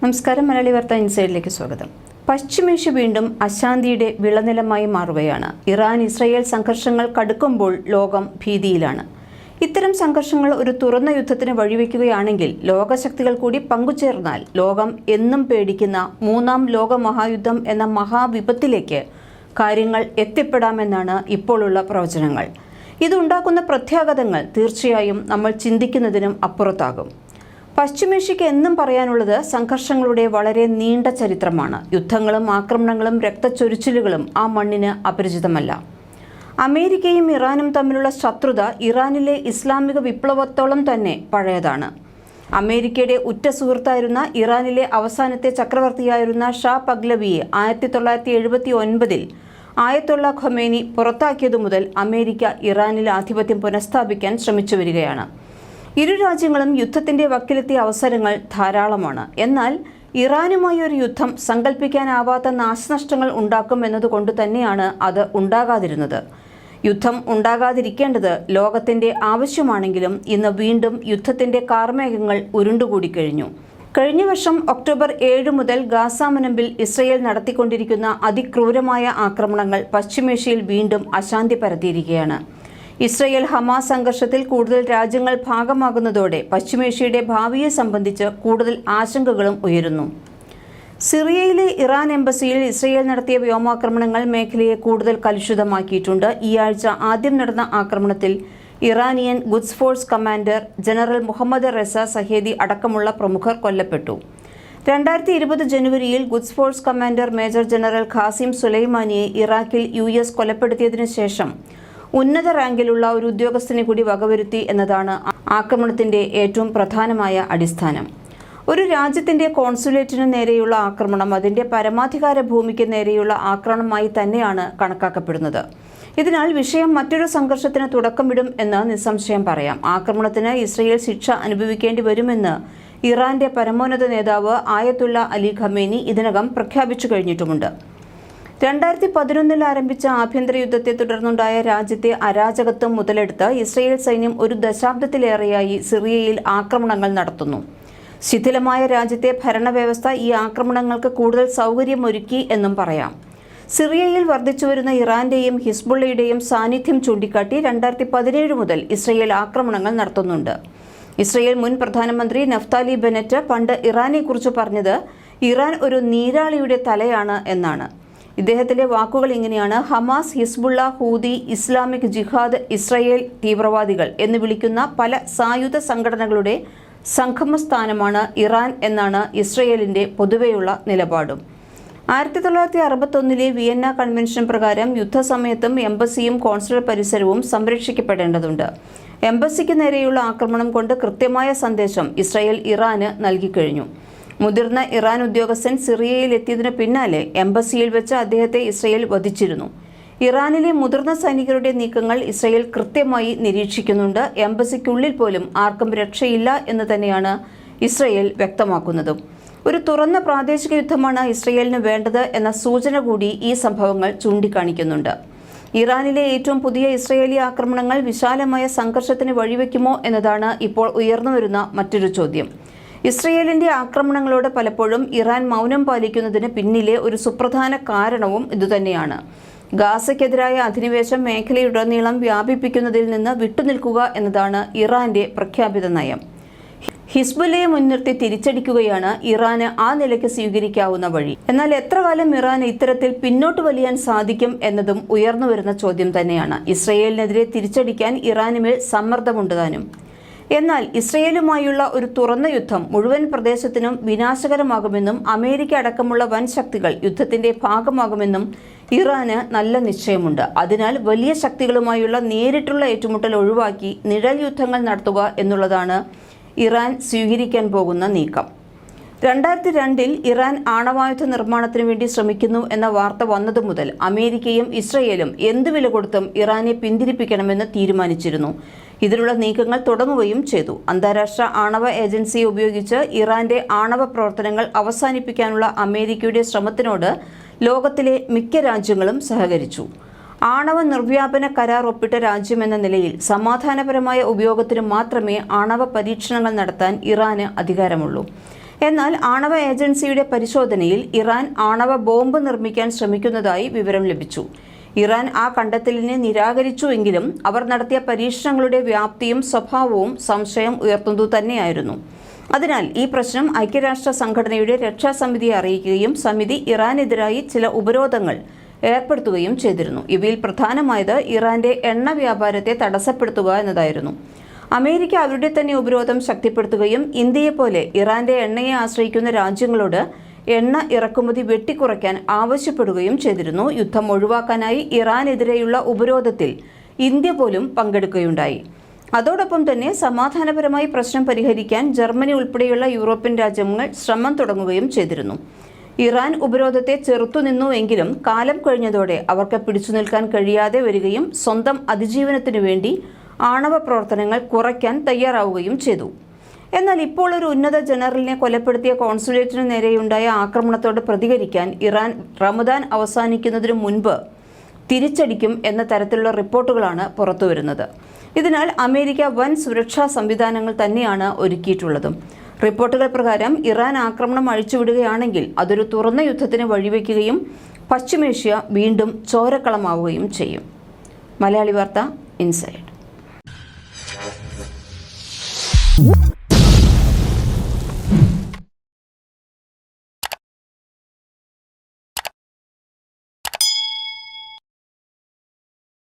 നമസ്കാരം. മലയാളി വാർത്ത ഇൻസൈഡിലേക്ക് സ്വാഗതം. പശ്ചിമേഷ്യ വീണ്ടും അശാന്തിയുടെ വിളനിലമായി മാറുകയാണ്. ഇറാൻ ഇസ്രായേൽ സംഘർഷങ്ങൾ കടുക്കുമ്പോൾ ലോകം ഭീതിയിലാണ്. ഇത്തരം സംഘർഷങ്ങൾ ഒരു തുറന്ന യുദ്ധത്തിന് വഴിവെക്കുകയാണെങ്കിൽ ലോകശക്തികൾ കൂടി പങ്കുചേർന്നാൽ ലോകം എന്നും പേടിക്കുന്ന മൂന്നാം ലോകമഹായുദ്ധം എന്ന മഹാവിപത്തിലേക്ക് കാര്യങ്ങൾ എത്തിപ്പെടാമെന്നാണ് ഇപ്പോഴുള്ള പ്രവചനങ്ങൾ. ഇതുണ്ടാക്കുന്ന പ്രത്യാഘാതങ്ങൾ തീർച്ചയായും നമ്മൾ ചിന്തിക്കുന്നതിനും അപ്പുറത്താകും. പശ്ചിമേഷ്യയ്ക്ക് എന്നും പറയാനുള്ളത് സംഘർഷങ്ങളുടെ വളരെ നീണ്ട ചരിത്രമാണ്. യുദ്ധങ്ങളും ആക്രമണങ്ങളും രക്തച്ചൊരിച്ചിലുകളും ആ മണ്ണിന് അപരിചിതമല്ല. അമേരിക്കയും ഇറാനും തമ്മിലുള്ള ശത്രുത ഇറാനിലെ ഇസ്ലാമിക വിപ്ലവത്തോളം തന്നെ പഴയതാണ്. അമേരിക്കയുടെ ഉറ്റ സുഹൃത്തായിരുന്ന ഇറാനിലെ അവസാനത്തെ ചക്രവർത്തിയായിരുന്ന ഷാ പഹ്ലവിയെ 1979 ആയത്തുള്ള ഖൊമേനി പുറത്താക്കിയതു മുതൽ അമേരിക്ക ഇറാനിൽ ആധിപത്യം പുനഃസ്ഥാപിക്കാൻ ശ്രമിച്ചു വരികയാണ്. ഇരു രാജ്യങ്ങളും യുദ്ധത്തിന്റെ വക്കിലെത്തിയ അവസരങ്ങൾ ധാരാളമാണ്. എന്നാൽ ഇറാനുമായി ഒരു യുദ്ധം സങ്കല്പിക്കാനാവാത്ത നാശനഷ്ടങ്ങൾ ഉണ്ടാക്കും എന്നതുകൊണ്ട് തന്നെയാണ് അത് ഉണ്ടാകാതിരുന്നത്. യുദ്ധം ഉണ്ടാകാതിരിക്കേണ്ടത് ലോകത്തിന്റെ ആവശ്യമാണെങ്കിലും ഇന്ന് വീണ്ടും യുദ്ധത്തിന്റെ കാർമേഘങ്ങൾ ഉരുണ്ടുകൂടിക്കഴിഞ്ഞു. കഴിഞ്ഞ വർഷം ഒക്ടോബർ 7 മുതൽ ഗാസ മുനമ്പിൽ ഇസ്രയേൽ നടത്തിക്കൊണ്ടിരിക്കുന്ന അതിക്രൂരമായ ആക്രമണങ്ങൾ പശ്ചിമേഷ്യയിൽ വീണ്ടും അശാന്തി പരത്തിയിരിക്കുകയാണ്. ഇസ്രയേൽ ഹമാസ് സംഘർഷത്തിൽ കൂടുതൽ രാജ്യങ്ങൾ ഭാഗമാകുന്നതോടെ പശ്ചിമേഷ്യയുടെ ഭാവിയെ സംബന്ധിച്ച് കൂടുതൽ ആശങ്കകളും ഉയരുന്നു. സിറിയയിലെ ഇറാൻ എംബസിയിൽ ഇസ്രയേൽ നടത്തിയ വ്യോമാക്രമണങ്ങൾ മേഖലയെ കൂടുതൽ കലുഷിതമാക്കിയിട്ടുണ്ട്. ഈ ആഴ്ച ആദ്യം നടന്ന ആക്രമണത്തിൽ Iranian Quds Force commander general Mohammad Reza Zahedi അടക്കമുള്ള പ്രമുഖർ കൊല്ലപ്പെട്ടു. 2020 ജനുവരിയിൽ Quds Force commander major general Qasem സുലൈമാനിയെ ഇറാഖിൽ US കൊലപ്പെടുത്തിയതിനു ശേഷം ഉന്നത റാങ്കിലുള്ള ഒരു ഉദ്യോഗസ്ഥനെ കൂടി വകവരുത്തി എന്നതാണ് ആക്രമണത്തിന്റെ ഏറ്റവും പ്രധാനമായ അടിസ്ഥാനം. ഒരു രാജ്യത്തിന്റെ കോൺസുലേറ്റിന് നേരെയുള്ള ആക്രമണം അതിന്റെ പരമാധികാര ഭൂമിക്ക് നേരെയുള്ള ആക്രമണമായി തന്നെയാണ് കണക്കാക്കപ്പെടുന്നത്. ഇതിനാൽ വിഷയം മറ്റൊരു സംഘർഷത്തിന് തുടക്കമിടും എന്ന് നിസ്സംശയം പറയാം. ആക്രമണത്തിന് ഇസ്രയേൽ ശിക്ഷ അനുഭവിക്കേണ്ടി വരുമെന്ന് ഇറാന്റെ പരമോന്നത നേതാവ് ആയത്തുള്ള അലി ഖമേനി ഇതിനകം പ്രഖ്യാപിച്ചു കഴിഞ്ഞിട്ടുമുണ്ട്. 2011 ആരംഭിച്ച ആഭ്യന്തര യുദ്ധത്തെ തുടർന്നുണ്ടായ രാജ്യത്തെ അരാജകത്വം മുതലെടുത്ത് ഇസ്രയേൽ സൈന്യം ഒരു ദശാബ്ദത്തിലേറെയായി സിറിയയിൽ ആക്രമണങ്ങൾ നടത്തുന്നു. ശിഥിലമായ രാജ്യത്തെ ഭരണവ്യവസ്ഥ ഈ ആക്രമണങ്ങൾക്ക് കൂടുതൽ സൗകര്യമൊരുക്കി എന്നും പറയാം. സിറിയയിൽ വർദ്ധിച്ചുവരുന്ന ഇറാന്റെയും ഹിസ്ബുള്ളയുടെയും സാന്നിധ്യം ചൂണ്ടിക്കാട്ടി 2017 മുതൽ ഇസ്രയേൽ ആക്രമണങ്ങൾ നടത്തുന്നുണ്ട്. ഇസ്രയേൽ മുൻ പ്രധാനമന്ത്രി നഫ്താലി ബെനറ്റ് പണ്ട് ഇറാനെക്കുറിച്ച് പറഞ്ഞത് ഇറാൻ ഒരു നീരാളിയുടെ തലയാണ് എന്നാണ്. ഇദ്ദേഹത്തിന്റെ വാക്കുകൾ ഇങ്ങനെയാണ്: ഹമാസ്, ഹിസ്ബുള്ള, ഹൂതി, ഇസ്ലാമിക് ജിഹാദ്, ഇസ്രയേൽ തീവ്രവാദികൾ എന്ന് വിളിക്കുന്ന പല സായുധ സംഘടനകളുടെ സംഗമസ്ഥാനമാണ് ഇറാൻ എന്നാണ് ഇസ്രയേലിന്റെ പൊതുവെയുള്ള നിലപാടും. 1961 വിയന്ന കൺവെൻഷൻ പ്രകാരം യുദ്ധസമയത്തും എംബസിയും കോൺസുലർ പരിസരവും സംരക്ഷിക്കപ്പെടേണ്ടതുണ്ട്. എംബസിക്ക് നേരെയുള്ള ആക്രമണം കൊണ്ട് കൃത്യമായ സന്ദേശം ഇസ്രയേൽ ഇറാന് നൽകിക്കഴിഞ്ഞു. മുതിർന്ന ഇറാൻ ഉദ്യോഗസ്ഥൻ സിറിയയിൽ എത്തിയതിനു പിന്നാലെ എംബസിയിൽ വെച്ച് അദ്ദേഹത്തെ ഇസ്രയേൽ വധിച്ചിരുന്നു. ഇറാനിലെ മുതിർന്ന സൈനികരുടെ നീക്കങ്ങൾ ഇസ്രയേൽ കൃത്യമായി നിരീക്ഷിക്കുന്നുണ്ട്. എംബസിക്കുള്ളിൽ പോലും ആർക്കും രക്ഷയില്ല എന്ന് തന്നെയാണ് ഇസ്രയേൽ വ്യക്തമാക്കുന്നതും. ഒരു തുറന്ന പ്രാദേശിക യുദ്ധമാണ് ഇസ്രയേലിന് വേണ്ടത് എന്ന സൂചന കൂടി ഈ സംഭവങ്ങൾ ചൂണ്ടിക്കാണിക്കുന്നുണ്ട്. ഇറാനിലെ ഏറ്റവും പുതിയ ഇസ്രയേലി ആക്രമണങ്ങൾ വിശാലമായ സംഘർഷത്തിന് വഴിവെക്കുമോ എന്നതാണ് ഇപ്പോൾ ഉയർന്നുവരുന്ന മറ്റൊരു ചോദ്യം. ഇസ്രയേലിന്റെ ആക്രമണങ്ങളോട് പലപ്പോഴും ഇറാൻ മൗനം പാലിക്കുന്നതിന് പിന്നിലെ ഒരു സുപ്രധാന കാരണവും ഇതുതന്നെയാണ്. ഗാസയ്ക്കെതിരായ അധിനിവേശം മേഖലയുടനീളം വ്യാപിപ്പിക്കുന്നതിൽ നിന്ന് വിട്ടുനിൽക്കുക എന്നതാണ് ഇറാന്റെ പ്രഖ്യാപിത നയം. ഹിസ്ബുല്ലയെ മുൻനിർത്തി തിരിച്ചടിക്കുകയാണ് ഇറാന് ആ നിലയ്ക്ക് സ്വീകരിക്കാവുന്ന വഴി. എന്നാൽ എത്ര കാലം ഇറാന് ഇത്തരത്തിൽ പിന്നോട്ട് വലിയാൻ സാധിക്കും എന്നതും ഉയർന്നുവരുന്ന ചോദ്യം തന്നെയാണ്. ഇസ്രയേലിനെതിരെ തിരിച്ചടിക്കാൻ ഇറാനുമേൽ സമ്മർദ്ദമുണ്ട് താനും. എന്നാൽ ഇസ്രയേലുമായുള്ള ഒരു തുറന്ന യുദ്ധം മുഴുവൻ പ്രദേശത്തിനും വിനാശകരമാകുമെന്നും അമേരിക്ക അടക്കമുള്ള വൻ ശക്തികൾ യുദ്ധത്തിന്റെ ഭാഗമാകുമെന്നും ഇറാന് നല്ല നിശ്ചയമുണ്ട്. അതിനാൽ വലിയ ശക്തികളുമായുള്ള നേരിട്ടുള്ള ഏറ്റുമുട്ടൽ ഒഴിവാക്കി നിഴൽ യുദ്ധങ്ങൾ നടത്തുക എന്നുള്ളതാണ് ഇറാൻ സ്വീകരിക്കാൻ പോകുന്ന നീക്കം. 2002 ഇറാൻ ആണവായുധ നിർമ്മാണത്തിന് വേണ്ടി ശ്രമിക്കുന്നു എന്ന വാർത്ത വന്നതു മുതൽ അമേരിക്കയും ഇസ്രയേലും എന്ത് വില കൊടുത്തും ഇറാനെ പിന്തിരിപ്പിക്കണമെന്ന് തീരുമാനിച്ചിരുന്നു. ഇതിനുള്ള നീക്കങ്ങൾ തുടങ്ങുകയും ചെയ്തു. അന്താരാഷ്ട്ര ആണവ ഏജൻസിയെ ഉപയോഗിച്ച് ഇറാന്റെ ആണവ പ്രവർത്തനങ്ങൾ അവസാനിപ്പിക്കാനുള്ള അമേരിക്കയുടെ ശ്രമത്തിനോട് ലോകത്തിലെ മിക്ക രാജ്യങ്ങളും സഹകരിച്ചു. ആണവ നിർവ്യാപന കരാർ ഒപ്പിട്ട രാജ്യമെന്ന നിലയിൽ സമാധാനപരമായ ഉപയോഗത്തിന് മാത്രമേ ആണവ പരീക്ഷണങ്ങൾ നടത്താൻ ഇറാന് അധികാരമുള്ളൂ. എന്നാൽ ആണവ ഏജൻസിയുടെ പരിശോധനയിൽ ഇറാൻ ആണവ ബോംബ് നിർമ്മിക്കാൻ ശ്രമിക്കുന്നതായി വിവരം ലഭിച്ചു. ഇറാൻ ആ കണ്ടെത്തലിനെ നിരാകരിച്ചുവെങ്കിലും അവർ നടത്തിയ പരീക്ഷണങ്ങളുടെ വ്യാപ്തിയും സ്വഭാവവും സംശയം ഉയർത്തുന്നത് തന്നെയായിരുന്നു. അതിനാൽ ഈ പ്രശ്നം ഐക്യരാഷ്ട്ര സംഘടനയുടെ രക്ഷാസമിതിയെ അറിയിക്കുകയും സമിതി ഇറാനെതിരായി ചില ഉപരോധങ്ങൾ ഏർപ്പെടുത്തുകയും ചെയ്തിരുന്നു. ഇവയിൽ പ്രധാനമായത് ഇറാന്റെ എണ്ണ വ്യാപാരത്തെ തടസ്സപ്പെടുത്തുക എന്നതായിരുന്നു. അമേരിക്ക അവരുടെ തന്നെ ഉപരോധം ശക്തിപ്പെടുത്തുകയും ഇന്ത്യയെപ്പോലെ ഇറാന്റെ എണ്ണയെ ആശ്രയിക്കുന്ന രാജ്യങ്ങളോട് എണ്ണ ഇറക്കുമതി വെട്ടിക്കുറയ്ക്കാൻ ആവശ്യപ്പെടുകയും ചെയ്തിരുന്നു. യുദ്ധം ഒഴിവാക്കാനായി ഇറാനെതിരെയുള്ള ഉപരോധത്തിൽ ഇന്ത്യ പോലും പങ്കെടുക്കുകയുണ്ടായി. അതോടൊപ്പം തന്നെ സമാധാനപരമായി പ്രശ്നം പരിഹരിക്കാൻ ജർമ്മനി ഉൾപ്പെടെയുള്ള യൂറോപ്യൻ രാജ്യങ്ങൾ ശ്രമം തുടങ്ങുകയും ചെയ്തിരുന്നു. ഇറാൻ ഉപരോധത്തെ ചെറുത്തുനിന്നുവെങ്കിലും കാലം കഴിഞ്ഞതോടെ അവർക്ക് പിടിച്ചു നിൽക്കാൻ കഴിയാതെ വരികയും സ്വന്തം അതിജീവനത്തിനു വേണ്ടി ആണവ പ്രവർത്തനങ്ങൾ കുറയ്ക്കാൻ തയ്യാറാവുകയും ചെയ്തു. എന്നാൽ ഇപ്പോൾ ഒരു ഉന്നത ജനറലിനെ കൊലപ്പെടുത്തിയ കോൺസുലേറ്റിനു നേരെയുണ്ടായ ആക്രമണത്തോട് പ്രതികരിക്കാൻ ഇറാൻ റമദാൻ അവസാനിക്കുന്നതിനു മുൻപ് തിരിച്ചടിക്കും എന്ന തരത്തിലുള്ള റിപ്പോർട്ടുകളാണ് പുറത്തുവരുന്നത്. ഇതിനാൽ അമേരിക്ക വൻ സുരക്ഷാ സംവിധാനങ്ങൾ തന്നെയാണ് ഒരുക്കിയിട്ടുള്ളതും. റിപ്പോർട്ടുകൾ പ്രകാരം ഇറാൻ ആക്രമണം അഴിച്ചുവിടുകയാണെങ്കിൽ അതൊരു തുറന്ന യുദ്ധത്തിന് വഴിവെക്കുകയും പശ്ചിമേഷ്യ വീണ്ടും ചോരക്കളമാവുകയും ചെയ്യും. മലയാളി വാർത്ത ഇൻസൈഡ്.